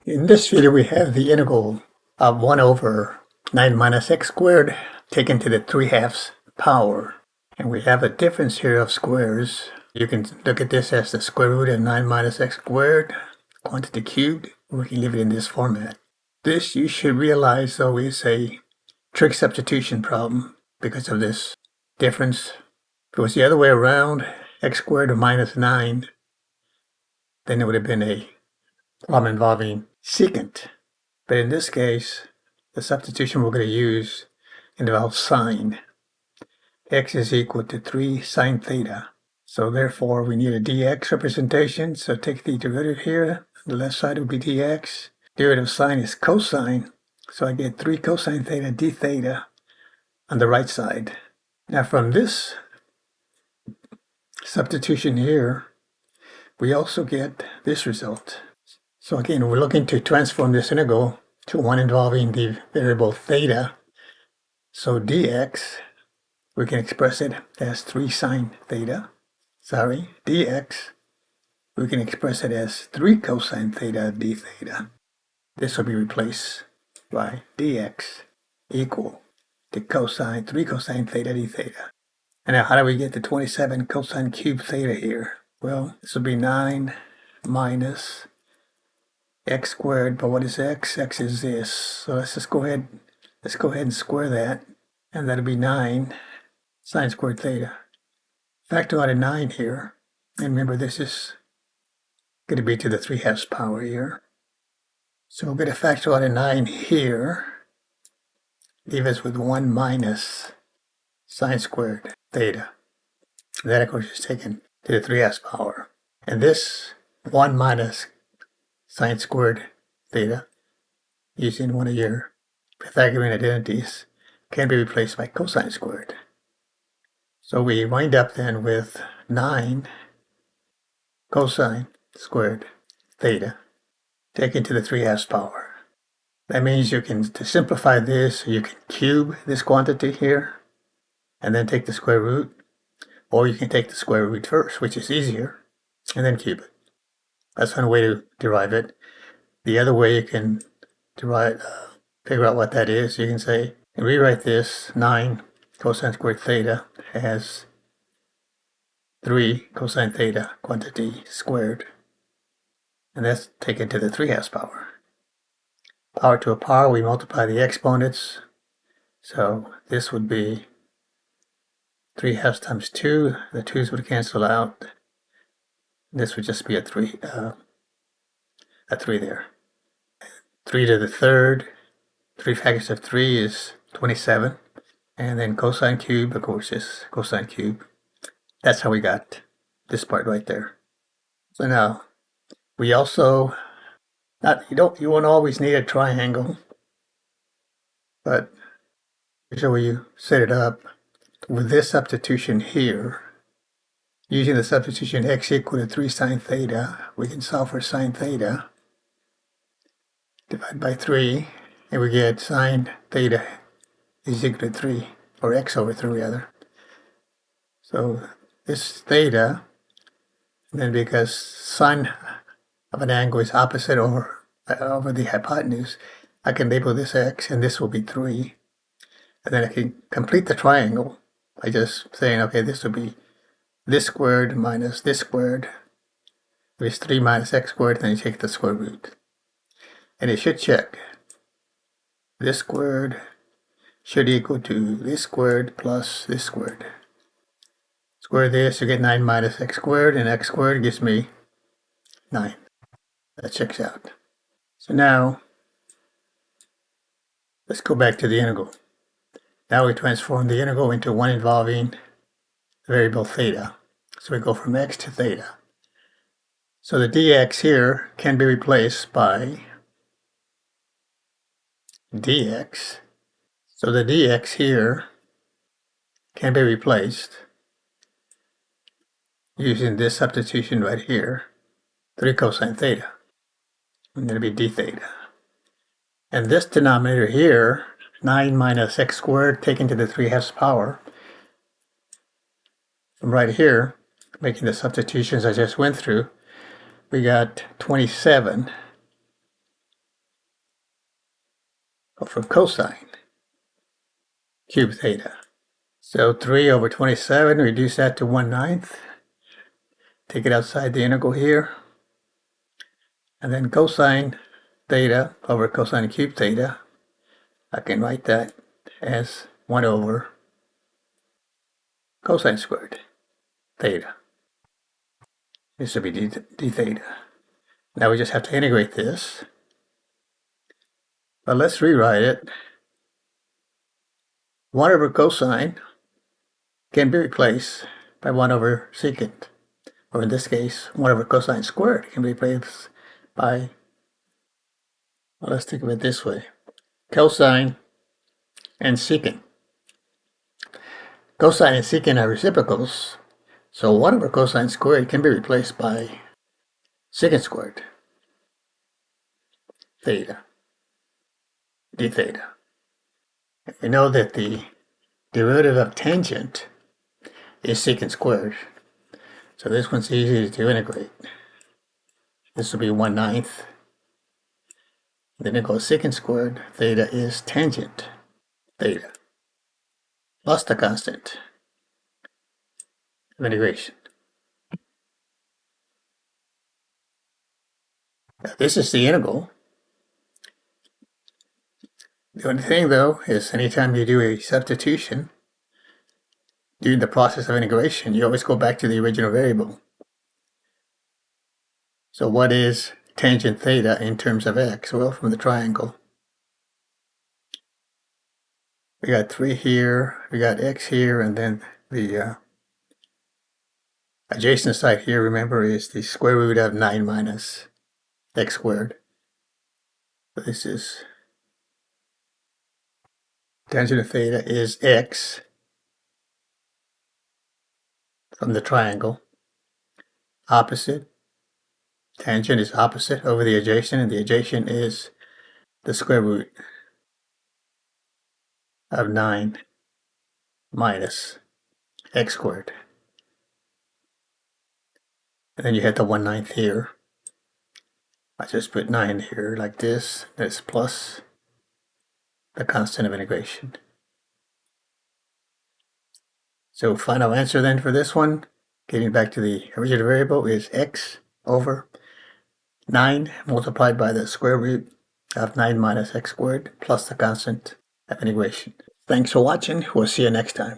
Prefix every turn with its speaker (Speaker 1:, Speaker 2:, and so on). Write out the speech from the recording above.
Speaker 1: In this video, we have the integral of 1 over 9 minus x squared taken to the 3/2 power. And we have a difference here of squares. You can look at this as the square root of 9 minus x squared, quantity cubed, or we can leave it in this format. This, you should realize, though, is a trig substitution problem because of this difference. If it was the other way around, x squared or minus 9, then it would have been a problem involving secant. But in this case, the substitution we're going to use involves sine. X is equal to 3 sine theta. So therefore, we need a dx representation. So take the derivative here. The left side will be dx. Derivative of sine is cosine. So I get 3 cosine theta d theta on the right side. Now from this substitution here, we also get this result. So again, we're looking to transform this integral to one involving the variable theta. So dx, we can express it as 3 sine theta. Dx, we can express it as 3 cosine theta d theta. This will be replaced by dx equal to 3 cosine theta d theta. And now how do we get the 27 cosine cubed theta here? Well, this will be 9 minus x squared, but what is x? X is this. So let's go ahead and square that, and that'll be 9 sine squared theta. Factor out a 9 here, and remember this is going to be to the 3/2 power here. So we're going to factor out a 9 here, leave us with 1 minus sine squared theta. That of course is taken to the 3/2 power. And this 1 minus sine squared theta, using one of your Pythagorean identities, can be replaced by cosine squared. So we wind up then with 9 cosine squared theta taken to the 3/2 power. That means you can, to simplify this, you can cube this quantity here and then take the square root, or you can take the square root first, which is easier, and then cube it. That's one way to derive it. The other way you can figure out what that is, you can say, and rewrite this 9 cosine squared theta as 3 cosine theta quantity squared. And that's taken to the 3/2 power. Power to a power, we multiply the exponents. So this would be 3/2 times 2. The 2's would cancel out. This would just be a 3 there. 3 to the 3rd. 3 factors of 3 is 27. And then cosine cube, of course, is cosine cube. That's how we got this part right there. So now, we also, you won't always need a triangle, but here's how you set it up. With this substitution here, using the substitution x equal to 3 sine theta, we can solve for sine theta. Divide by 3, and we get sine theta is equal to 3, or x over 3 rather. So this theta, and then because sine of an angle is opposite over the hypotenuse, I can label this x, and this will be 3. And then I can complete the triangle by just saying, okay, this will be this squared minus this squared. If it's 3 minus x squared, then you take the square root. And it should check. This squared should equal to this squared plus this squared. Square this, you get 9 minus x squared, and x squared gives me 9. That checks out. So now, let's go back to the integral. Now we transform the integral into one involving the variable theta. So we go from x to theta. So the dx here can be replaced by dx. So the dx here can be replaced using this substitution right here, 3 cosine theta. And it'll be d theta. And this denominator here, 9 minus x squared taken to the 3/2 power, from right here, making the substitutions I just went through, we got 27 over cosine cube theta. So 3 over 27, reduce that to 1/9. Take it outside the integral here. And then cosine theta over cosine cube theta, I can write that as 1 over cosine squared theta. This will be d theta. Now we just have to integrate this. But let's rewrite it. 1 over cosine can be replaced by 1 over secant. Or in this case, 1 over cosine squared can be replaced by, well, let's think of it this way. Cosine and secant. Cosine and secant are reciprocals, so 1 over cosine squared can be replaced by secant squared theta, d theta. We know that the derivative of tangent is secant squared, so this one's easy to integrate. This will be 1/9. Then it goes secant squared theta is tangent theta plus the constant of integration. Now, this is the integral. The only thing, though, is anytime you do a substitution during the process of integration, you always go back to the original variable. So what is tangent theta in terms of x? Well, from the triangle, we got 3 here, we got x here, and then the adjacent side here, remember, is the square root of 9 minus x squared. So this is tangent of theta is x from the triangle. Opposite, tangent is opposite over the adjacent, and the adjacent is the square root of 9 minus x squared. And then you had the 1/9 here. I just put 9 here like this. That's plus the constant of integration. So final answer then for this one, getting back to the original variable, is x over 9 multiplied by the square root of 9 minus x squared plus the constant of integration. Thanks for watching. We'll see you next time.